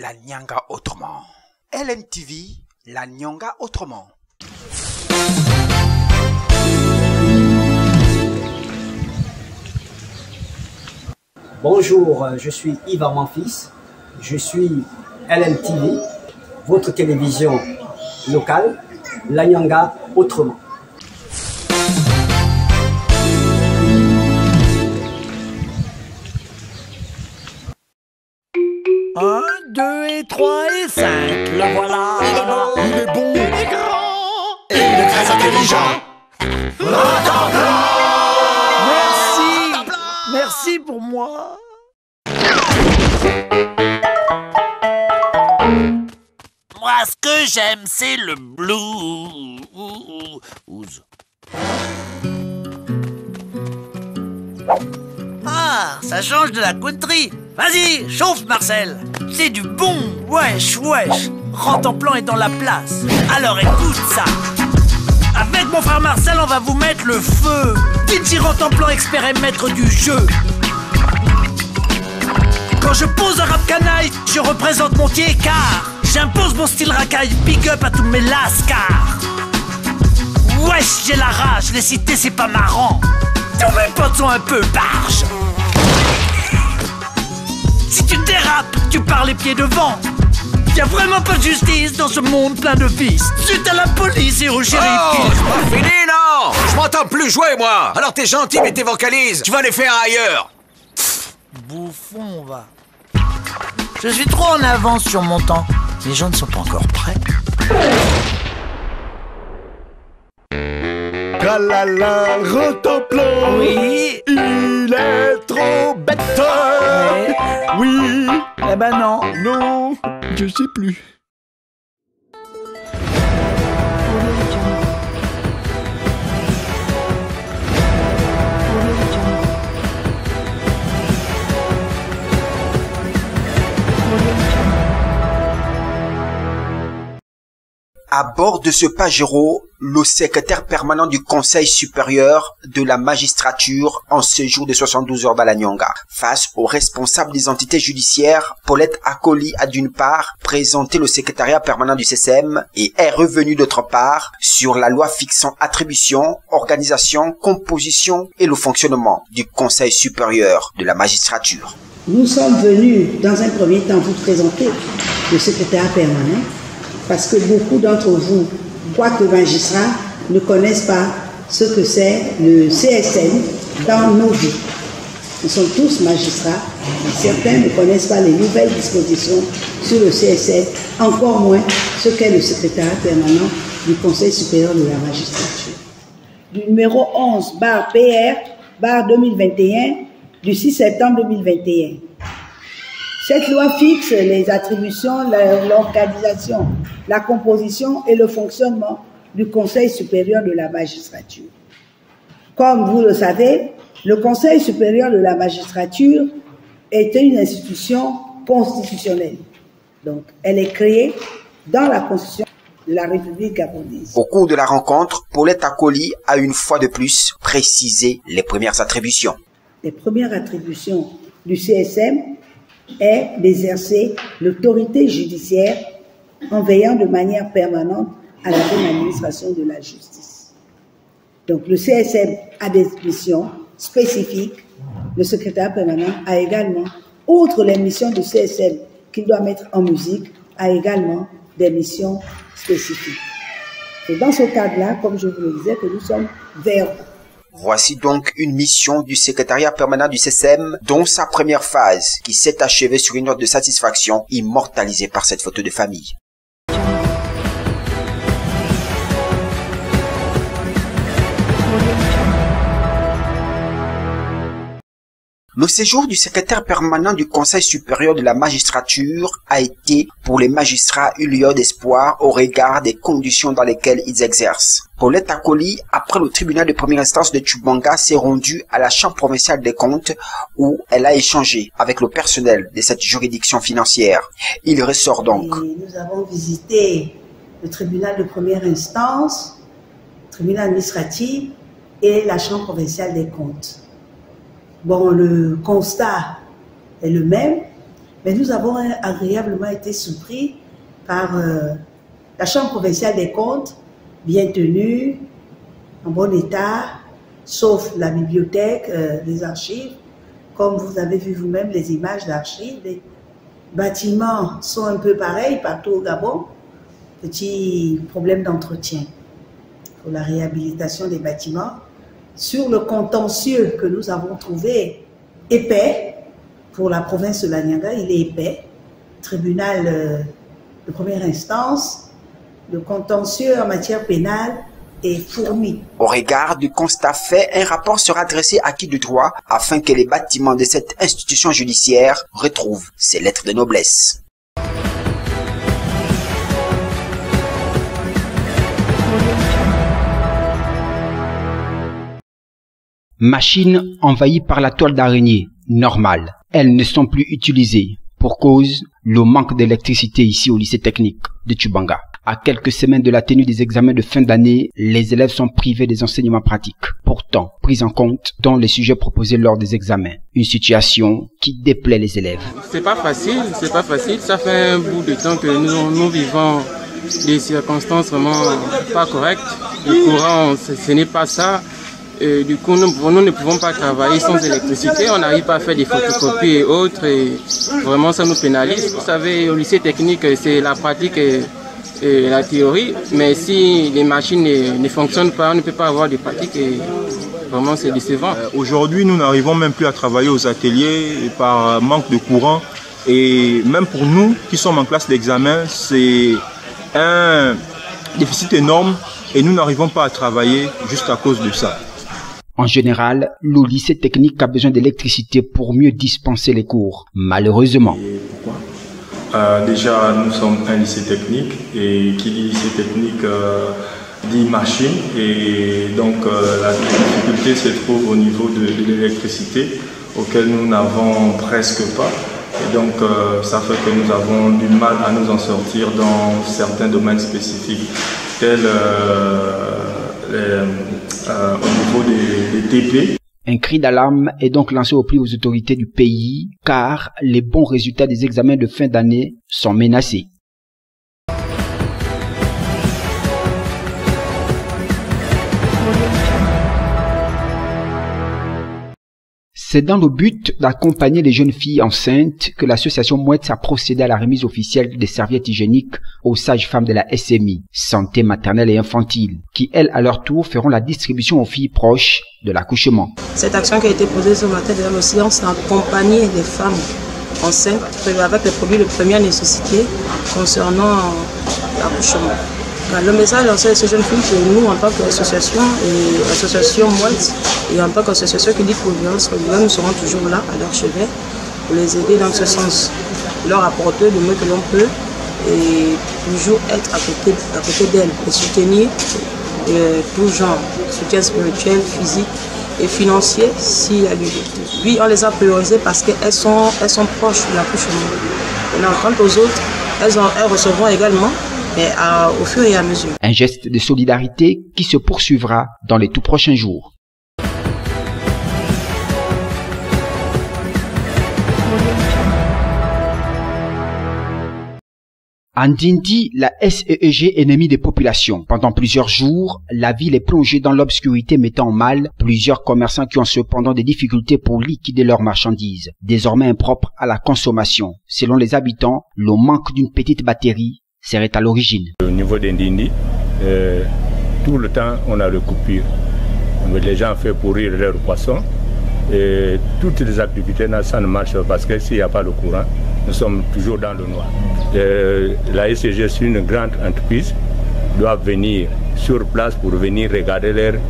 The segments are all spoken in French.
la Nyanga autrement. LMTV, la Nyanga autrement. Bonjour, je suis Yves Armand-Fils, je suis LMTV, votre télévision locale, la Nyanga autrement. Un, 2 et 3 et 5, le voilà. Il est beau, il est bon, il est grand, et il est très intelligent. Merci, merci pour moi. Moi, ce que j'aime, c'est le blues. Ah, ça change de la country. Vas-y, chauffe Marcel. C'est du bon, wesh, wesh. Rentre en plan est dans la place. Alors écoute ça. Avec mon frère Marcel, on va vous mettre le feu. DJ rentre en plan expert et maître du jeu. Quand je pose un rap canaille, je représente mon pied car j'impose mon style racaille, big up à tous mes lascars. Wesh, j'ai la rage, les cités c'est pas marrant. Tous mes potes sont un peu barges. Si tu dérapes, tu pars les pieds devant. Y'a vraiment pas de justice dans ce monde plein de vices. Suite à la police et au shérif. Oh, c'est pas fini, non! Je m'entends plus jouer, moi! Alors t'es gentil, mais tes vocalises, tu vas les faire ailleurs! Bouffon, va. Je suis trop en avance sur mon temps. Les gens ne sont pas encore prêts. Tralala, retemplant. Oui. Il est trop bête. Ouais. Oui. Eh ben non. Non, je sais plus. À bord de ce Pajero, le secrétaire permanent du Conseil supérieur de la magistrature en séjour de 72 heures dans la Nyanga. Face aux responsables des entités judiciaires, Paulette Akoli a d'une part présenté le secrétariat permanent du CCM et est revenue d'autre part sur la loi fixant attribution, organisation, composition et le fonctionnement du Conseil supérieur de la magistrature. Nous sommes venus dans un premier temps vous présenter le secrétariat permanent parce que beaucoup d'entre vous, quoique magistrats, ne connaissent pas ce que c'est le CSM dans nos vies. Nous sommes tous magistrats, mais certains ne connaissent pas les nouvelles dispositions sur le CSM, encore moins ce qu'est le secrétariat permanent du Conseil supérieur de la magistrature. Du numéro 11/PR/2021 du 6 septembre 2021. Cette loi fixe les attributions, l'organisation, la composition et le fonctionnement du Conseil supérieur de la magistrature. Comme vous le savez, le Conseil supérieur de la magistrature est une institution constitutionnelle. Donc, elle est créée dans la Constitution de la République gabonaise. Au cours de la rencontre, Paulette Akoli a une fois de plus précisé les premières attributions. Les premières attributions du CSM est d'exercer l'autorité judiciaire en veillant de manière permanente à la bonne administration de la justice. Donc le CSM a des missions spécifiques. Le secrétaire permanent a également, outre les missions du CSM qu'il doit mettre en musique, a également des missions spécifiques. C'est dans ce cadre-là, comme je vous le disais, que nous sommes vers. Voici donc une mission du secrétariat permanent du CCM, dont sa première phase, qui s'est achevée sur une note de satisfaction immortalisée par cette photo de famille. Le séjour du secrétaire permanent du Conseil supérieur de la magistrature a été pour les magistrats une lueur d'espoir au regard des conditions dans lesquelles ils exercent. Paulette Akoli, après le tribunal de première instance de Tchubanga, s'est rendue à la chambre provinciale des comptes où elle a échangé avec le personnel de cette juridiction financière. Il ressort donc. Et nous avons visité le tribunal de première instance, le tribunal administratif et la chambre provinciale des comptes. Bon, le constat est le même. Mais nous avons agréablement été surpris par la Chambre provinciale des comptes, bien tenue, en bon état, sauf la bibliothèque, les archives. Comme vous avez vu vous-même les images d'archives, les bâtiments sont un peu pareils partout au Gabon. Petit problème d'entretien pour la réhabilitation des bâtiments. Sur le contentieux que nous avons trouvé épais, pour la province de l'Anyanga, il est épais. Tribunal de première instance, le contentieux en matière pénale est fourni. Au regard du constat fait, un rapport sera dressé à qui de droit afin que les bâtiments de cette institution judiciaire retrouvent ses lettres de noblesse. Machines envahies par la toile d'araignée, normal. Elles ne sont plus utilisées. Pour cause, le manque d'électricité ici au lycée technique de Tchubanga. À quelques semaines de la tenue des examens de fin d'année, les élèves sont privés des enseignements pratiques, pourtant pris en compte dans les sujets proposés lors des examens. Une situation qui déplaît les élèves. C'est pas facile. Ça fait un bout de temps que nous vivons des circonstances vraiment pas correctes. Le courant, ce n'est pas ça. Du coup, nous ne pouvons pas travailler sans électricité. On n'arrive pas à faire des photocopies et autres. Et vraiment, ça nous pénalise. Vous savez, au lycée technique, c'est la pratique et la théorie. Mais si les machines ne fonctionnent pas, on ne peut pas avoir de pratique. Et vraiment, c'est décevant. Aujourd'hui, nous n'arrivons même plus à travailler aux ateliers par manque de courant. Et même pour nous qui sommes en classe d'examen, c'est un déficit énorme. Et nous n'arrivons pas à travailler juste à cause de ça. En général, le lycée technique a besoin d'électricité pour mieux dispenser les cours. Malheureusement. Et pourquoi? Déjà, nous sommes un lycée technique et qui dit lycée technique dit machine. Et donc, la difficulté se trouve au niveau de l'électricité auquel nous n'avons presque pas. Et donc, ça fait que nous avons du mal à nous en sortir dans certains domaines spécifiques, tels au niveau des TP. Un cri d'alarme est donc lancé auprès aux autorités du pays, car les bons résultats des examens de fin d'année sont menacés. C'est dans le but d'accompagner les jeunes filles enceintes que l'association Mouetz a procédé à la remise officielle des serviettes hygiéniques aux sages-femmes de la SMI, Santé maternelle et infantile, qui elles à leur tour feront la distribution aux filles proches de l'accouchement. Cette action qui a été posée ce matin devant le silence, c'est d'accompagner les femmes enceintes avec les produits de première nécessité concernant l'accouchement. Le message lancé à ces jeunes filles, c'est nous en tant qu'association et l'association Mouetz et en tant qu'association qui lutte pour les violences conjugales, nous serons toujours là à leur chevet pour les aider dans ce sens, leur apporter le mieux que l'on peut et toujours être à côté d'elles, les soutenir de tout genre, soutien spirituel, physique et financier s'il y a lieu. Oui, on les a priorisées parce qu'elles sont proches de l'accouchement. Quant aux autres, elles recevront également. Mais au fur et à mesure. Un geste de solidarité qui se poursuivra dans les tout prochains jours. En Ndindi, la SEEG ennemie des populations. Pendant plusieurs jours, la ville est plongée dans l'obscurité mettant en mal plusieurs commerçants qui ont cependant des difficultés pour liquider leurs marchandises, désormais impropres à la consommation. Selon les habitants, le manque d'une petite batterie serait à l'origine. Au niveau d'Indindi, tout le temps on a le coupure. Les gens font pourrir leurs poissons et toutes les activités, ça ne marche pas parce que s'il n'y a pas le courant, nous sommes toujours dans le noir. La SCG, c'est une grande entreprise, doit venir sur place pour venir regarder leurs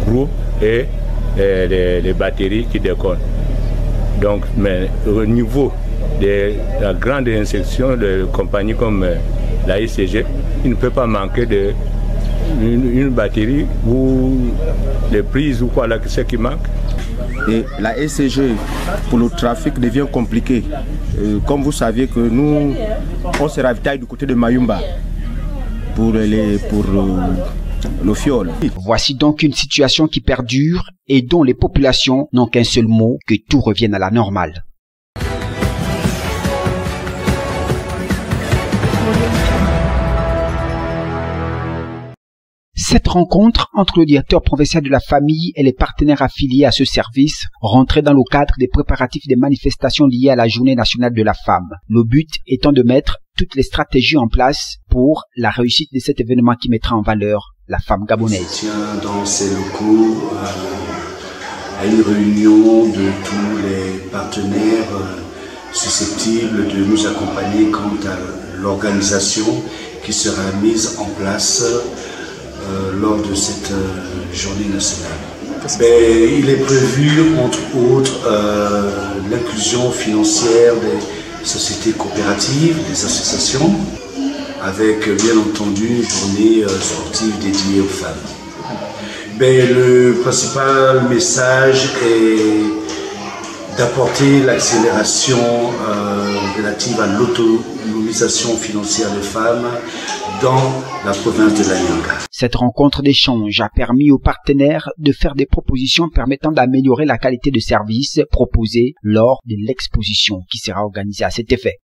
groupes et les batteries qui déconnent. Donc, mais au niveau de la grande insertion de compagnies comme la SCG, il ne peut pas manquer une batterie ou les prises ou quoi là, ce qui manque. Et la SCG, pour le trafic, devient compliqué. Comme vous saviez que nous, on se ravitaille du côté de Mayumba pour le fiole. Voici donc une situation qui perdure et dont les populations n'ont qu'un seul mot, que tout revienne à la normale. Cette rencontre entre le directeur provincial de la famille et les partenaires affiliés à ce service rentrait dans le cadre des préparatifs des manifestations liées à la Journée nationale de la femme. Le but étant de mettre toutes les stratégies en place pour la réussite de cet événement qui mettra en valeur la femme gabonaise. On tient dans ces locaux à une réunion de tous les partenaires susceptibles de nous accompagner quant à l'organisation qui sera mise en place lors de cette journée nationale. Il est prévu, entre autres, l'inclusion financière des sociétés coopératives, des associations, avec bien entendu une journée sportive dédiée aux femmes. Le principal message est d'apporter l'accélération relative à l'autonomisation financière des femmes dans la province de l'Anyanga. Cette rencontre d'échange a permis aux partenaires de faire des propositions permettant d'améliorer la qualité de service proposée lors de l'exposition qui sera organisée à cet effet.